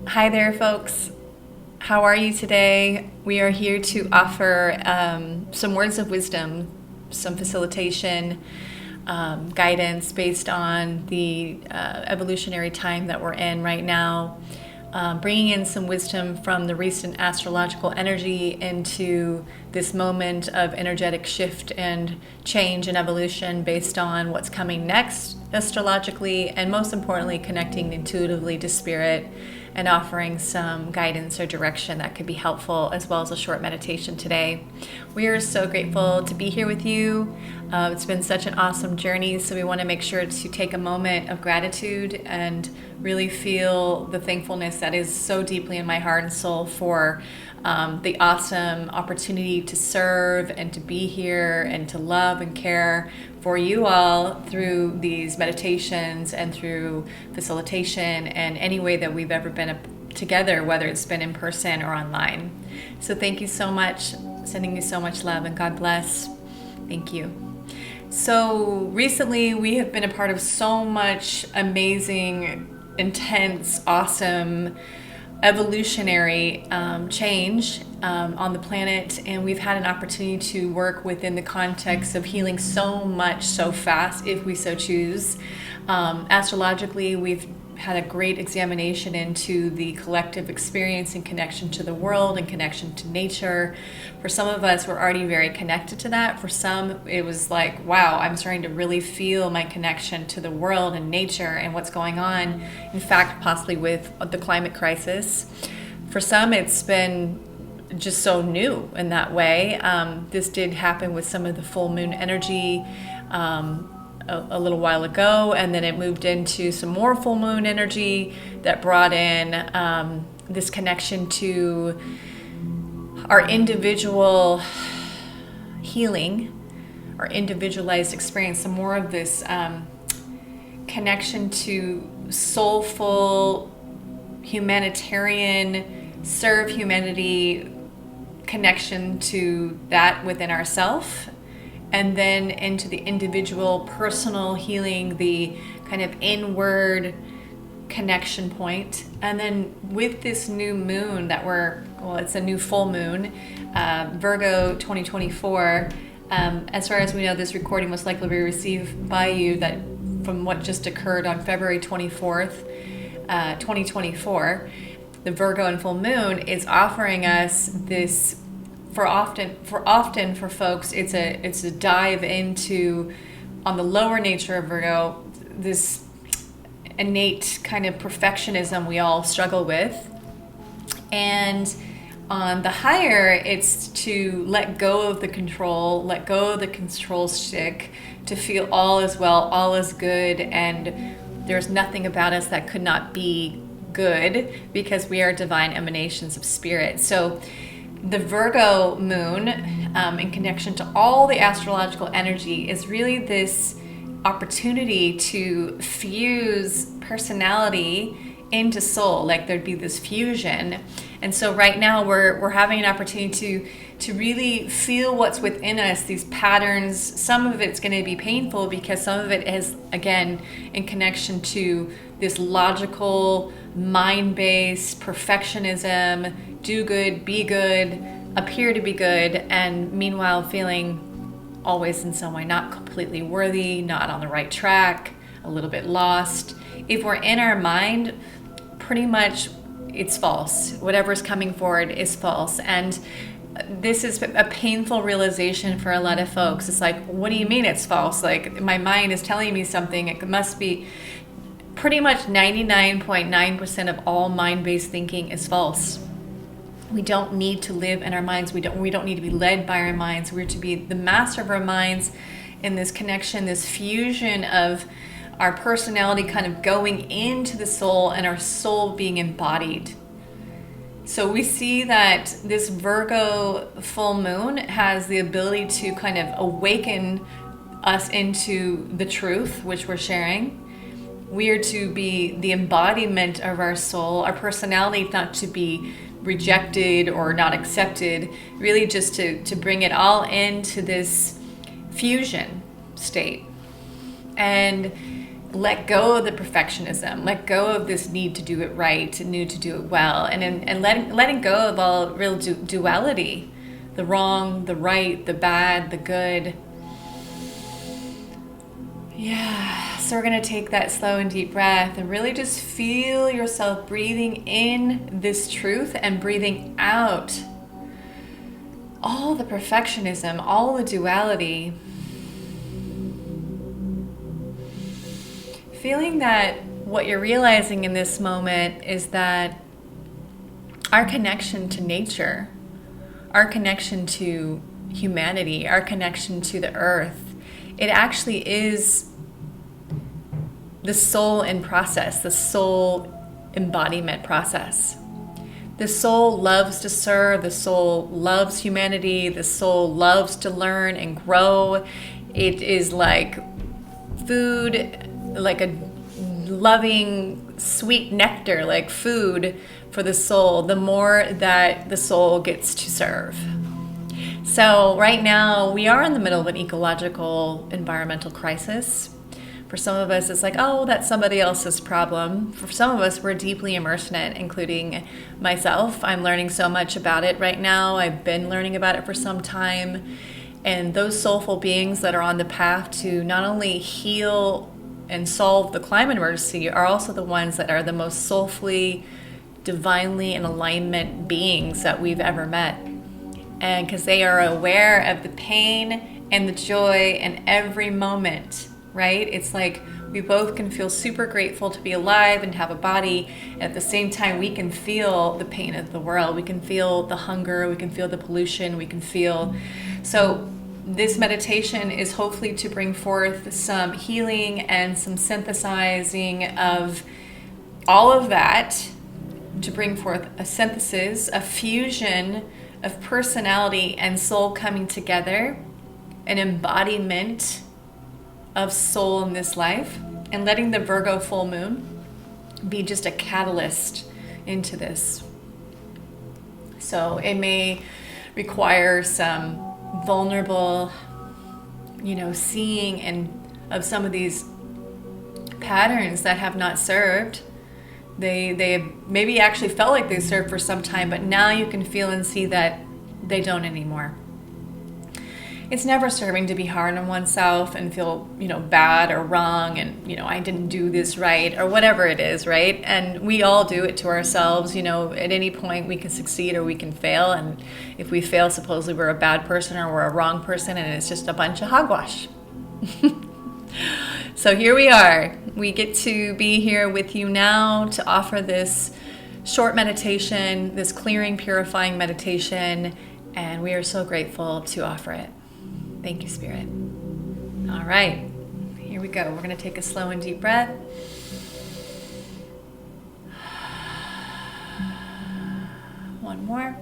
Hi there, folks. How are you today? We are here to offer some words of wisdom, some facilitation, guidance based on the evolutionary time that we're in right now, bringing in some wisdom from the recent astrological energy into this moment of energetic shift and change and evolution based on what's coming next astrologically, and most importantly, connecting intuitively to spirit and offering some guidance or direction that could be helpful, as well as a short meditation today. We are so grateful to be here with you. It's been such an awesome journey, so we want to make sure to take a moment of gratitude and really feel the thankfulness that is so deeply in my heart and soul for the awesome opportunity to serve and to be here and to love and care for you all through these meditations and through facilitation and any way that we've ever been together, whether it's been in person or online. So thank you so much. Sending you so much love, and God bless. Thank you. So recently we have been a part of so much amazing, intense, awesome evolutionary change on the planet, and we've had an opportunity to work within the context of healing so much so fast if we so choose. Astrologically, we've had a great examination into the collective experience and connection to the world and connection to nature. For some of us, we're already very connected to that. For some, it was like, wow, I'm starting to really feel my connection to the world and nature and what's going on. In fact, possibly with the climate crisis. For some, it's been just so new in that way. This did happen with some of the full moon energy a little while ago, and then it moved into some more full moon energy that brought in this connection to our individual healing, our individualized experience, some more of this connection to soulful, humanitarian, serve humanity connection to that within ourselves, and then into the individual personal healing, the kind of inward connection point. And then with this new moon that it's a new full moon, Virgo 2024, as far as we know, this recording most likely will be received by you that from what just occurred on February 24th, 2024, the Virgo and full moon is offering us this. For folks, it's a dive into, on the lower nature of Virgo, this innate kind of perfectionism we all struggle with, and on the higher, it's to let go of the control, let go of the control stick, to feel all is well, all is good, and there's nothing about us that could not be good because we are divine emanations of spirit. So the Virgo moon, in connection to all the astrological energy, is really this opportunity to fuse personality into soul, like there'd be this fusion. And so right now we're having an opportunity to really feel what's within us, these patterns. Some of it's going to be painful because some of it is, again, in connection to this logical, mind-based perfectionism, do good, be good, appear to be good, and meanwhile feeling always in some way not completely worthy, not on the right track, a little bit lost. If we're in our mind, pretty much it's false. Whatever's coming forward is false. And this is a painful realization for a lot of folks. It's like, what do you mean it's false? Like, my mind is telling me something. It must be. Pretty much 99.9% of all mind-based thinking is false. We don't need to live in our minds. We don't need to be led by our minds. We're to be the master of our minds in this connection, this fusion of our personality kind of going into the soul and our soul being embodied. So we see that this Virgo full moon has the ability to kind of awaken us into the truth, which we're sharing. We are to be the embodiment of our soul, our personality, not to be rejected or not accepted, really just to bring it all into this fusion state. And let go of the perfectionism, let go of this need to do it right, need to do it well, and letting go of all real duality, the wrong, the right, the bad, the good. Yeah, so we're going to take that slow and deep breath and really just feel yourself breathing in this truth and breathing out all the perfectionism, all the duality. Feeling that what you're realizing in this moment is that our connection to nature, our connection to humanity, our connection to the earth, it actually is the soul in process, the soul embodiment process. The soul loves to serve, the soul loves humanity, the soul loves to learn and grow. It is like food, like a loving sweet nectar, like food for the soul, the more that the soul gets to serve. So right now we are in the middle of an ecological environmental crisis. For some of us, it's like, oh, that's somebody else's problem. For some of us, we're deeply immersed in it, including myself. I'm learning so much about it right now. I've been learning about it for some time. And those soulful beings that are on the path to not only heal and solve the climate emergency are also the ones that are the most soulfully, divinely in alignment beings that we've ever met. And because they are aware of the pain and the joy in every moment, right? It's like we both can feel super grateful to be alive and have a body. And at the same time, we can feel the pain of the world. We can feel the hunger. We can feel the pollution. We can feel. So this meditation is hopefully to bring forth some healing and some synthesizing of all of that, to bring forth a synthesis, a fusion of personality and soul coming together, an embodiment of soul in this life, and letting the Virgo full moon be just a catalyst into this. So it may require some vulnerable, seeing and of some of these patterns that have not served. They maybe actually felt like they served for some time, but now you can feel and see that they don't anymore. It's never serving to be hard on oneself and feel, bad or wrong and, I didn't do this right or whatever it is, right? And we all do it to ourselves. At any point we can succeed or we can fail. And if we fail, supposedly we're a bad person or we're a wrong person and it's just a bunch of hogwash. So here we are. We get to be here with you now to offer this short meditation, this clearing, purifying meditation, and we are so grateful to offer it. Thank you, Spirit. All right, here we go. We're going to take a slow and deep breath. One more.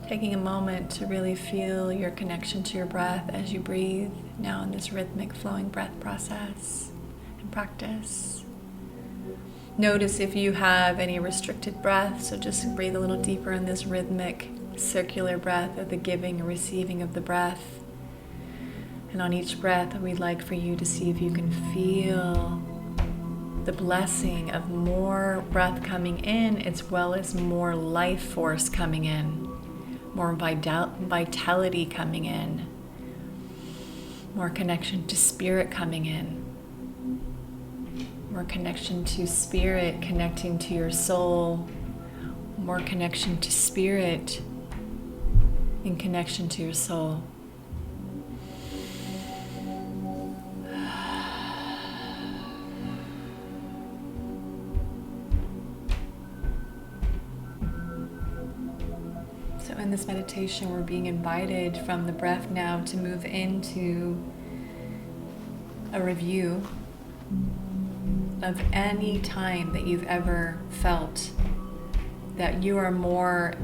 Taking a moment to really feel your connection to your breath as you breathe now in this rhythmic flowing breath process and practice. Notice if you have any restricted breath, so just breathe a little deeper in this rhythmic circular breath of the giving and receiving of the breath. And on each breath, we'd like for you to see if you can feel the blessing of more breath coming in as well as more life force coming in, more vitality coming in, more connection to spirit coming in. More connection to spirit, connecting to your soul. More connection to spirit in connection to your soul. So in this meditation, we're being invited from the breath now to move into a review of any time that you've ever felt that you are more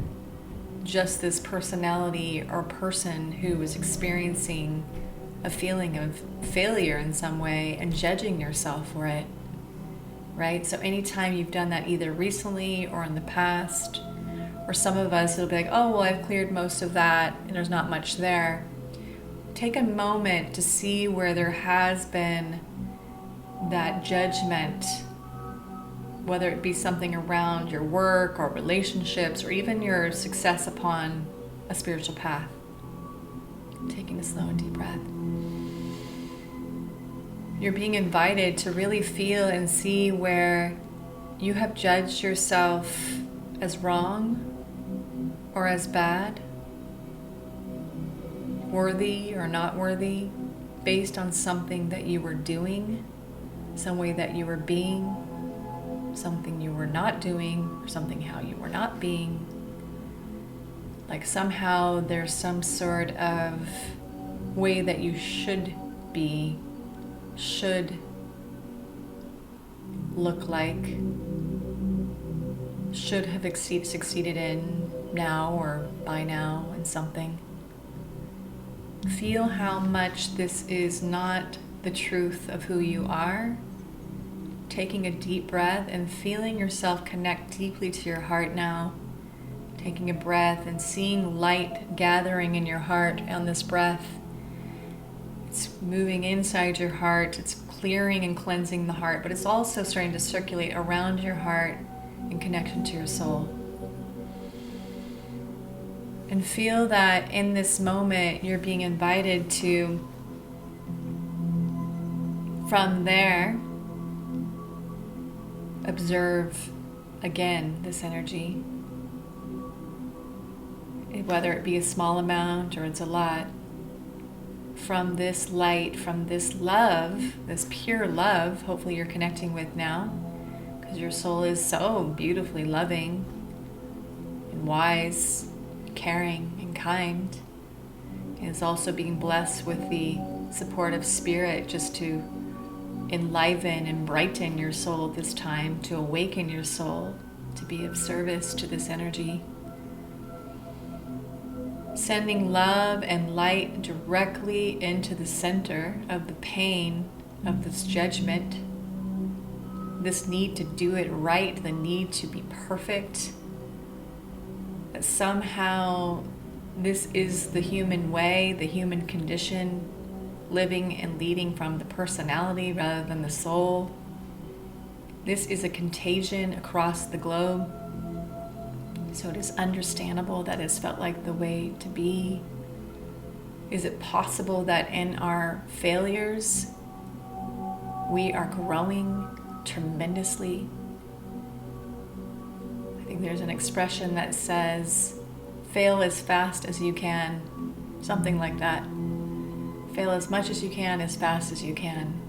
just this personality or person who was experiencing a feeling of failure in some way and judging yourself for it, right? So anytime you've done that either recently or in the past, or some of us, it'll be like, oh, well, I've cleared most of that and there's not much there. Take a moment to see where there has been that judgment, whether it be something around your work or relationships or even your success upon a spiritual path. Taking a slow and deep breath. You're being invited to really feel and see where you have judged yourself as wrong or as bad, worthy or not worthy, based on something that you were doing, some way that you were being, something you were not doing, or something how you were not being. Like somehow there's some sort of way that you should be, should look like, should have succeeded in now or by now in something. Feel how much this is not the truth of who you are. Taking a deep breath and feeling yourself connect deeply to your heart now. Taking a breath and seeing light gathering in your heart on this breath. It's moving inside your heart. It's clearing and cleansing the heart, but it's also starting to circulate around your heart in connection to your soul. And feel that in this moment, you're being invited to, from there, observe again this energy. Whether it be a small amount or it's a lot. From this light, from this love, this pure love, hopefully you're connecting with now, because your soul is so beautifully loving and wise, caring and kind. And it's also being blessed with the support of spirit just to enliven and brighten your soul at this time, to awaken your soul, to be of service to this energy. Sending love and light directly into the center of the pain of this judgment, this need to do it right, the need to be perfect. That somehow this is the human way, the human condition, living and leading from the personality rather than the soul. This is a contagion across the globe. So it is understandable that it's felt like the way to be. Is it possible that in our failures, we are growing tremendously? I think there's an expression that says, fail as fast as you can, something like that. Fail as much as you can, as fast as you can.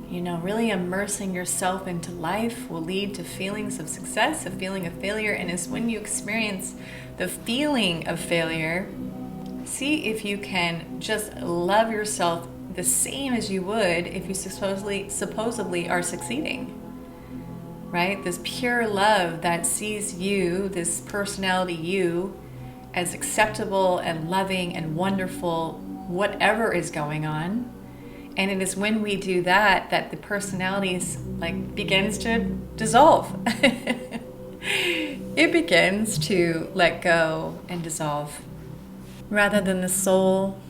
You know, really immersing yourself into life will lead to feelings of success, a feeling of failure, and it's when you experience the feeling of failure, see if you can just love yourself the same as you would if you supposedly are succeeding, right? This pure love that sees you, this personality you, as acceptable and loving and wonderful, whatever is going on. And it is when we do that that the personality begins to dissolve. It begins to let go and dissolve. Rather than the soul,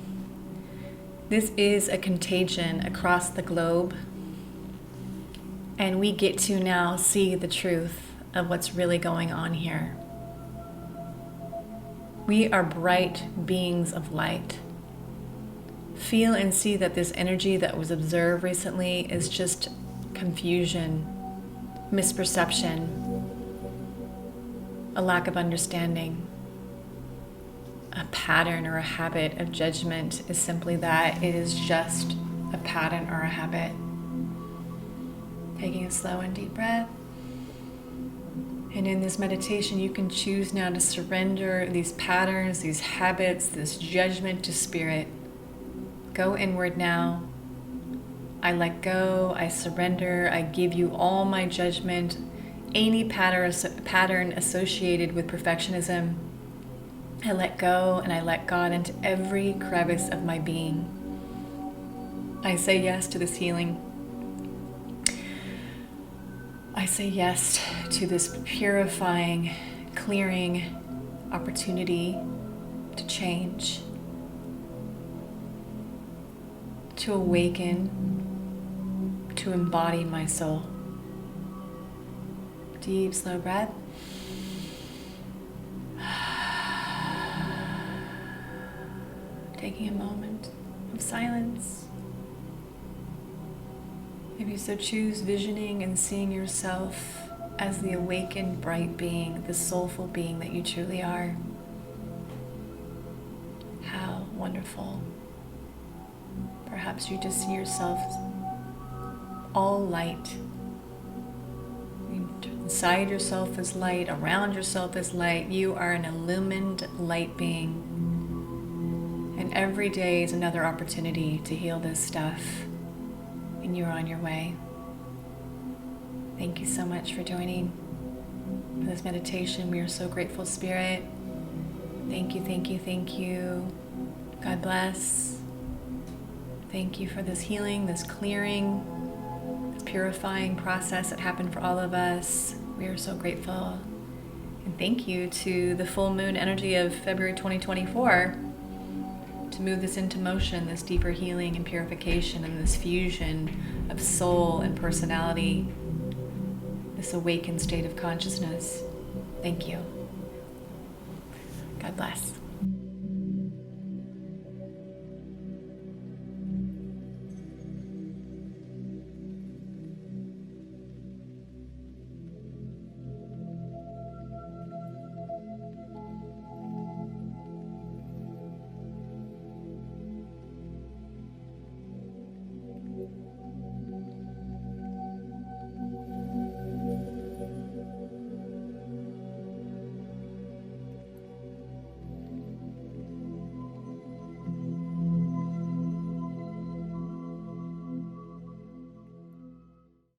this is a contagion across the globe. And we get to now see the truth of what's really going on here. We are bright beings of light. Feel and see that this energy that was observed recently is just confusion, misperception, a lack of understanding. A pattern or a habit of judgment is simply that. It is just a pattern or a habit. Taking a slow and deep breath. And in this meditation, you can choose now to surrender these patterns, these habits, this judgment to spirit. Go inward now. I let go, I surrender, I give you all my judgment, any pattern associated with perfectionism. I let go and I let God into every crevice of my being. I say yes to this healing. I say yes to this purifying, clearing opportunity to change, to awaken, to embody my soul. Deep, slow breath. Taking a moment of silence. If you so choose, visioning and seeing yourself as the awakened, bright being, the soulful being that you truly are. How wonderful. Perhaps you just see yourself all light. Inside yourself is light, around yourself is light. You are an illumined light being. And every day is another opportunity to heal this stuff. And you're on your way. Thank you so much for joining for this meditation. We are so grateful, Spirit. Thank you, thank you, thank you. God bless. Thank you for this healing, this clearing, this purifying process that happened for all of us. We are so grateful. And thank you to the full moon energy of February 2024 to move this into motion, this deeper healing and purification and this fusion of soul and personality, this awakened state of consciousness. Thank you. God bless.